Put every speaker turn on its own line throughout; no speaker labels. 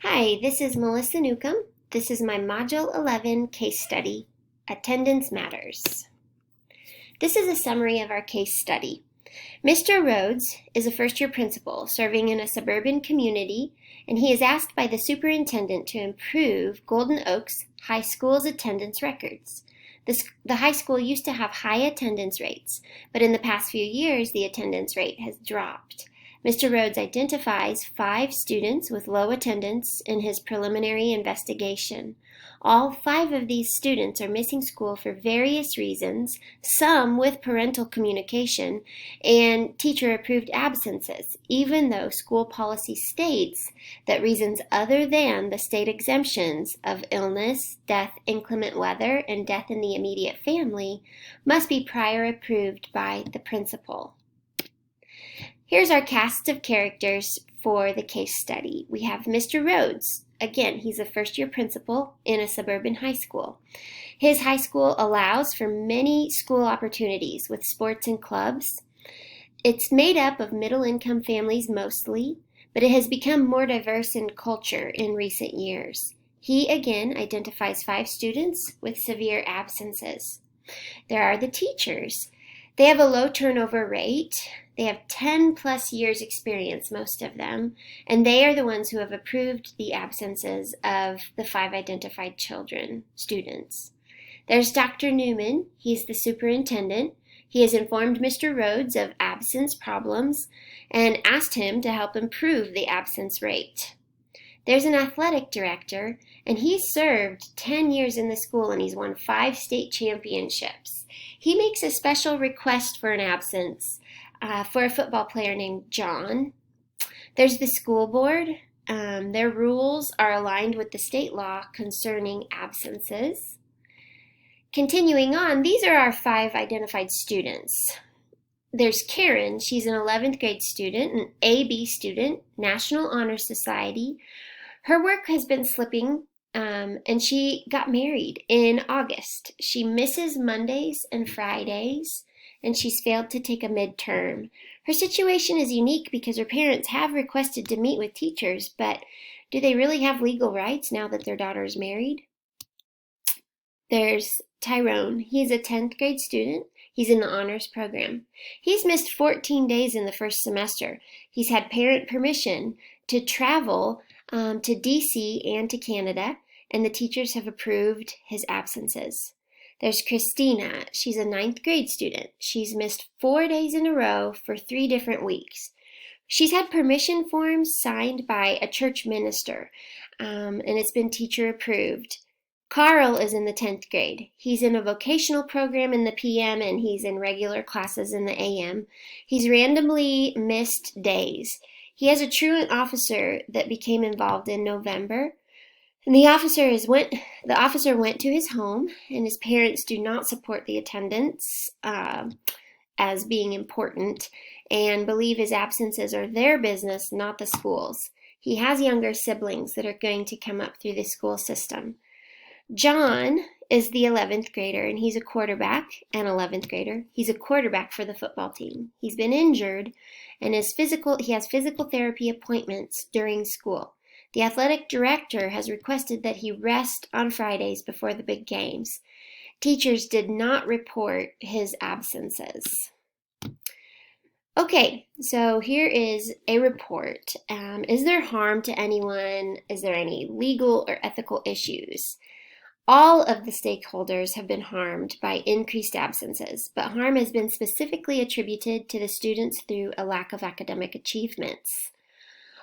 Hi, this is Melissa Newcomb. This is my Module 11 case study, Attendance Matters. This is a summary of our case study. Mr. Rhodes is a first-year principal serving in a suburban community, and he is asked by the superintendent to improve Golden Oaks High School's attendance records. The high school used to have high attendance rates, but in the past few years, the attendance rate has dropped. Mr. Rhodes identifies 5 students with low attendance in his preliminary investigation. All 5 of these students are missing school for various reasons, some with parental communication and teacher-approved absences, even though school policy states that reasons other than the state exemptions of illness, death, inclement weather, and death in the immediate family must be prior approved by the principal. Here's our cast of characters for the case study. We have Mr. Rhodes. Again, he's a first-year principal in a suburban high school. His high school allows for many school opportunities with sports and clubs. It's made up of middle-income families mostly, but it has become more diverse in culture in recent years. He, again, identifies 5 students with severe absences. There are the teachers. They have a low turnover rate. They have 10 plus years experience, most of them, and they are the ones who have approved the absences of the 5 identified students. There's Dr. Newman. He's the superintendent. He has informed Mr. Rhodes of absence problems and asked him to help improve the absence rate. There's an athletic director, and he's served 10 years in the school and he's won 5 state championships. He makes a special request for an absence for a football player named John. There's the school board. Their rules are aligned with the state law concerning absences. Continuing on, these are our 5 identified students. There's Karen. She's an 11th grade student, an AB student, National Honor Society. Her work has been slipping, and she got married in August. She misses Mondays and Fridays, and she's failed to take a midterm. Her situation is unique because her parents have requested to meet with teachers, but do they really have legal rights now that their daughter is married? There's Tyrone. He's a 10th grade student. He's in the honors program. He's missed 14 days in the first semester. He's had parent permission to travel to DC and to Canada, and the teachers have approved his absences. There's Christina. She's a 9th grade student. She's missed 4 days in a row for 3 different weeks. She's had permission forms signed by a church minister, and it's been teacher approved. Carl is in the 10th grade. He's in a vocational program in the PM and he's in regular classes in the AM. He's randomly missed days. He has a truant officer that became involved in November. And the officer went to his home, and his parents do not support the attendance as being important and believe his absences are their business, not the school's. He has younger siblings that are going to come up through the school system. John is the 11th grader, and he's a quarterback, an 11th grader. He's a quarterback for the football team. He's been injured, and he has physical therapy appointments during school. The athletic director has requested that he rest on Fridays before the big games. Teachers did not report his absences. Okay, so here is a report. Is there harm to anyone? Is there any legal or ethical issues? All of the stakeholders have been harmed by increased absences, but harm has been specifically attributed to the students through a lack of academic achievements.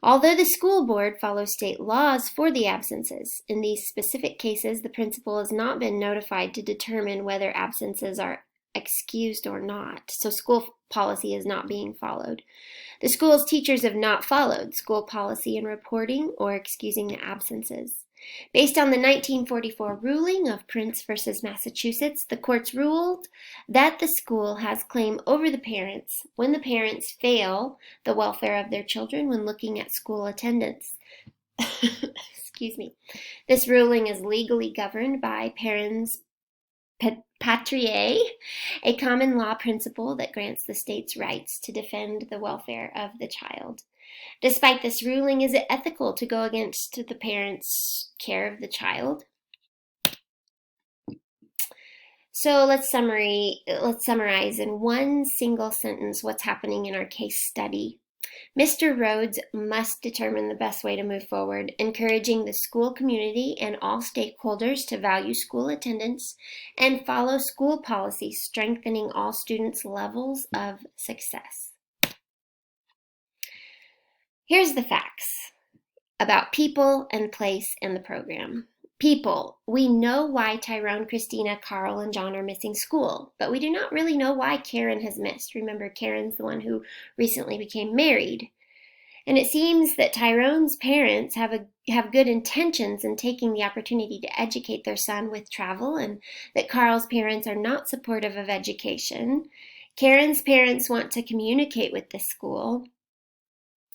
Although the school board follows state laws for the absences, in these specific cases, the principal has not been notified to determine whether absences are excused or not, so school policy is not being followed. The school's teachers have not followed school policy in reporting or excusing the absences. Based on the 1944 ruling of Prince versus Massachusetts, the courts ruled that the school has claim over the parents when the parents fail the welfare of their children when looking at school attendance. Excuse me. This ruling is legally governed by parens patriae, a common law principle that grants the state's rights to defend the welfare of the child. Despite this ruling, is it ethical to go against the parents' care of the child? So let's summarize in one single sentence what's happening in our case study. Mr. Rhodes must determine the best way to move forward, encouraging the school community and all stakeholders to value school attendance and follow school policy, strengthening all students' levels of success. Here's the facts about people and place and the program. People, we know why Tyrone, Christina, Carl, and John are missing school, but we do not really know why Karen has missed. Remember, Karen's the one who recently became married. And it seems that Tyrone's parents have good intentions in taking the opportunity to educate their son with travel, and that Carl's parents are not supportive of education. Karen's parents want to communicate with the school.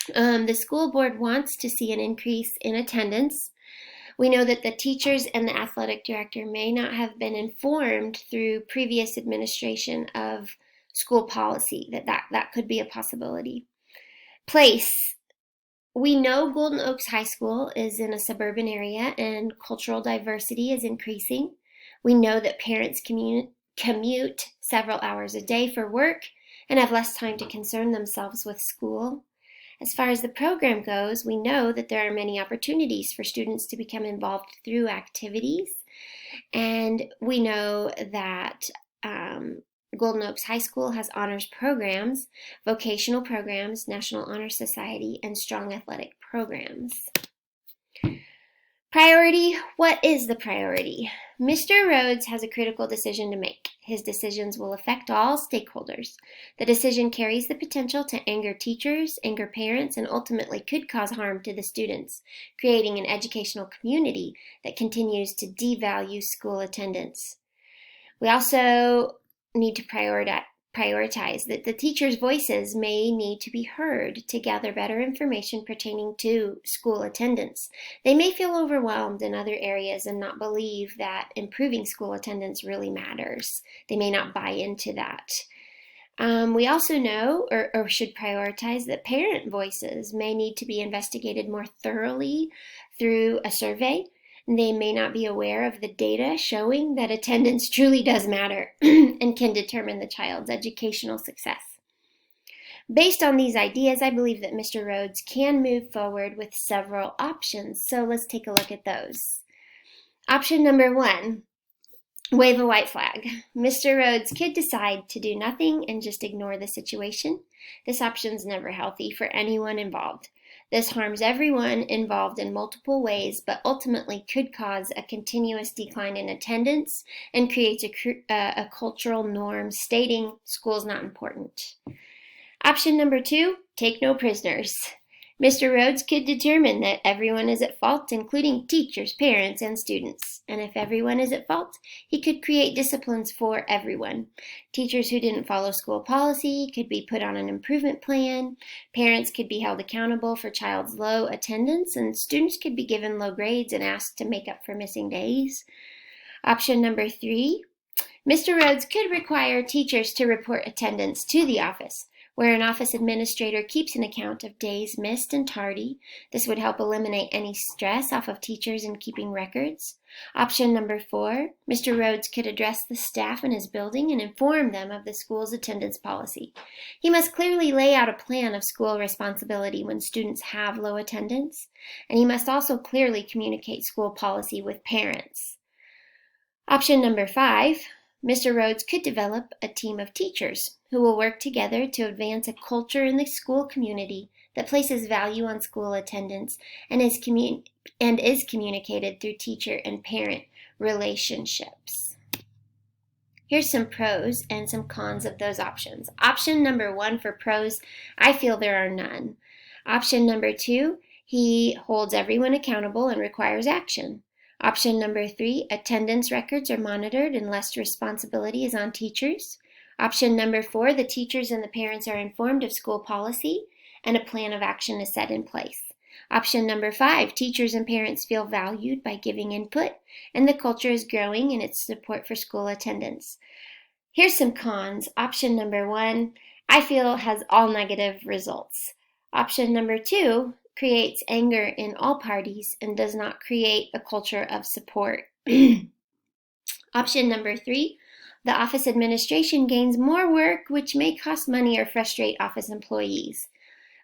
The school board wants to see an increase in attendance. We know that the teachers and the athletic director may not have been informed through previous administration of school policy, that could be a possibility. Place. We know Golden Oaks High School is in a suburban area and cultural diversity is increasing. We know that parents commute several hours a day for work and have less time to concern themselves with school. As far as the program goes, we know that there are many opportunities for students to become involved through activities, and we know that Golden Oaks High School has honors programs, vocational programs, National Honor Society, and strong athletic programs. Priority. What is the priority? Mr. Rhodes has a critical decision to make. His decisions will affect all stakeholders. The decision carries the potential to anger teachers, anger parents, and ultimately could cause harm to the students, creating an educational community that continues to devalue school attendance. We also need to prioritize that the teachers' voices may need to be heard to gather better information pertaining to school attendance. They may feel overwhelmed in other areas and not believe that improving school attendance really matters. They may not buy into that. We also know, or should prioritize, that parent voices may need to be investigated more thoroughly through a survey. They may not be aware of the data showing that attendance truly does matter and can determine the child's educational success. Based on these ideas, I believe that Mr. Rhodes can move forward with several options. So let's take a look at those. Option number 1, wave a white flag. Mr. Rhodes could decide to do nothing and just ignore the situation. This option's never healthy for anyone involved. This harms everyone involved in multiple ways, but ultimately could cause a continuous decline in attendance and creates a cultural norm stating school's not important. Option number 2, take no prisoners. Mr. Rhodes could determine that everyone is at fault, including teachers, parents, and students. And if everyone is at fault, he could create disciplines for everyone. Teachers who didn't follow school policy could be put on an improvement plan. Parents could be held accountable for child's low attendance, and students could be given low grades and asked to make up for missing days. Option number 3, Mr. Rhodes could require teachers to report attendance to the office, where an office administrator keeps an account of days missed and tardy. This would help eliminate any stress off of teachers in keeping records. Option number 4, Mr. Rhodes could address the staff in his building and inform them of the school's attendance policy. He must clearly lay out a plan of school responsibility when students have low attendance, and he must also clearly communicate school policy with parents. Option number 5, Mr. Rhodes could develop a team of teachers who will work together to advance a culture in the school community that places value on school attendance and is communicated through teacher and parent relationships. Here's some pros and some cons of those options. Option number 1 for pros, I feel there are none. Option number 2, he holds everyone accountable and requires action. Option number 3, attendance records are monitored and less responsibility is on teachers. Option number 4, the teachers and the parents are informed of school policy and a plan of action is set in place. Option number 5, teachers and parents feel valued by giving input and the culture is growing in its support for school attendance. Here's some cons. Option number 1, I feel has all negative results. Option number 2 creates anger in all parties and does not create a culture of support. Option number 3, the office administration gains more work, which may cost money or frustrate office employees.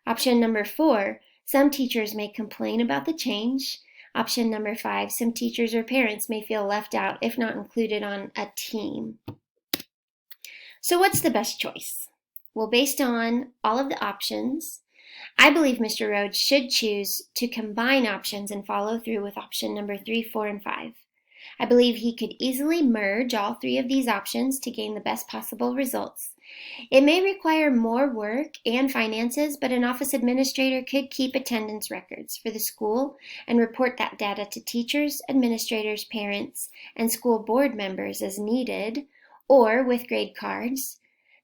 Option number 4, some teachers may complain about the change. Option number 5, some teachers or parents may feel left out if not included on a team. So what's the best choice? Well, based on all of the options, I believe Mr. Rhodes should choose to combine options and follow through with option number 3, 4, and 5. I believe he could easily merge all 3 of these options to gain the best possible results. It may require more work and finances, but an office administrator could keep attendance records for the school and report that data to teachers, administrators, parents, and school board members as needed, or with grade cards.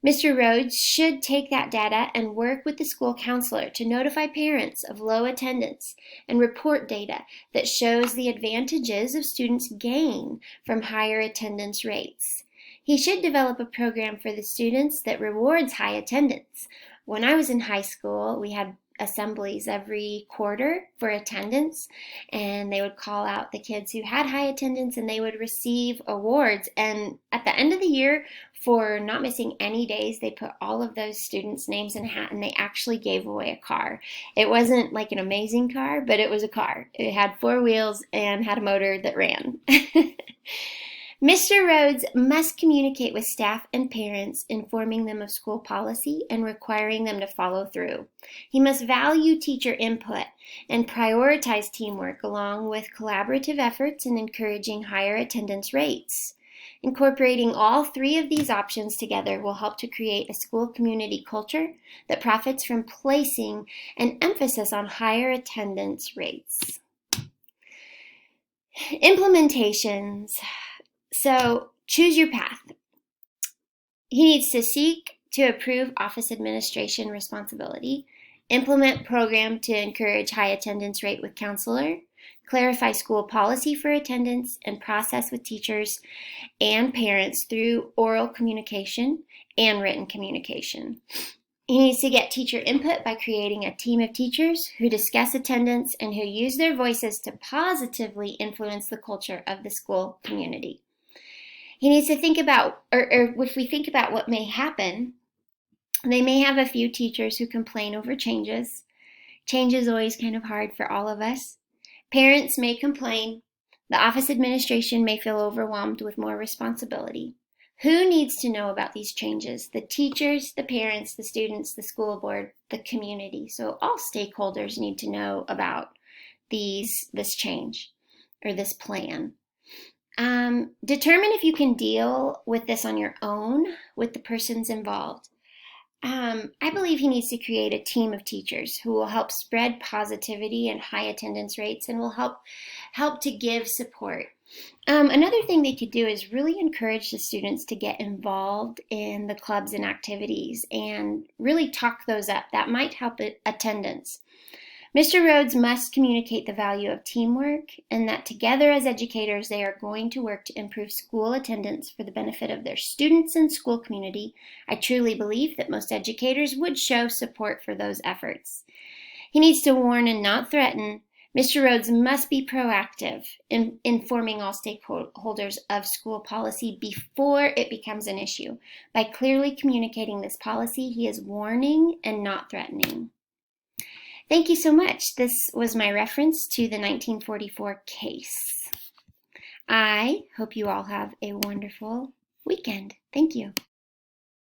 Mr. Rhodes should take that data and work with the school counselor to notify parents of low attendance and report data that shows the advantages of students gain from higher attendance rates. He should develop a program for the students that rewards high attendance. When I was in high school, we had assemblies every quarter for attendance, and they would call out the kids who had high attendance and they would receive awards. And at the end of the year, for not missing any days, they put all of those students' names in a hat and they actually gave away a car. It wasn't like an amazing car, but it was a car. It had 4 wheels and had a motor that ran. Mr. Rhodes must communicate with staff and parents, informing them of school policy and requiring them to follow through. He must value teacher input and prioritize teamwork along with collaborative efforts and encouraging higher attendance rates. Incorporating all 3 of these options together will help to create a school community culture that profits from placing an emphasis on higher attendance rates. Implementations. So choose your path. He needs to seek to approve office administration responsibility, implement program to encourage high attendance rate with counselor, clarify school policy for attendance, and process with teachers and parents through oral communication and written communication. He needs to get teacher input by creating a team of teachers who discuss attendance and who use their voices to positively influence the culture of the school community. He needs to think about, or if we think about what may happen, they may have a few teachers who complain over changes. Change is always kind of hard for all of us. Parents may complain. The office administration may feel overwhelmed with more responsibility. Who needs to know about these changes? The teachers, the parents, the students, the school board, the community. So all stakeholders need to know about this change or this plan. Determine if you can deal with this on your own with the persons involved. I believe he needs to create a team of teachers who will help spread positivity and high attendance rates and will help to give support. Another thing they could do is really encourage the students to get involved in the clubs and activities and really talk those up. That might help attendance. Mr. Rhodes must communicate the value of teamwork and that together as educators they are going to work to improve school attendance for the benefit of their students and school community. I truly believe that most educators would show support for those efforts. He needs to warn and not threaten. Mr. Rhodes must be proactive in informing all stakeholders of school policy before it becomes an issue. By clearly communicating this policy, he is warning and not threatening. Thank you so much. This was my reference to the 1944 case. I hope you all have a wonderful weekend. Thank you.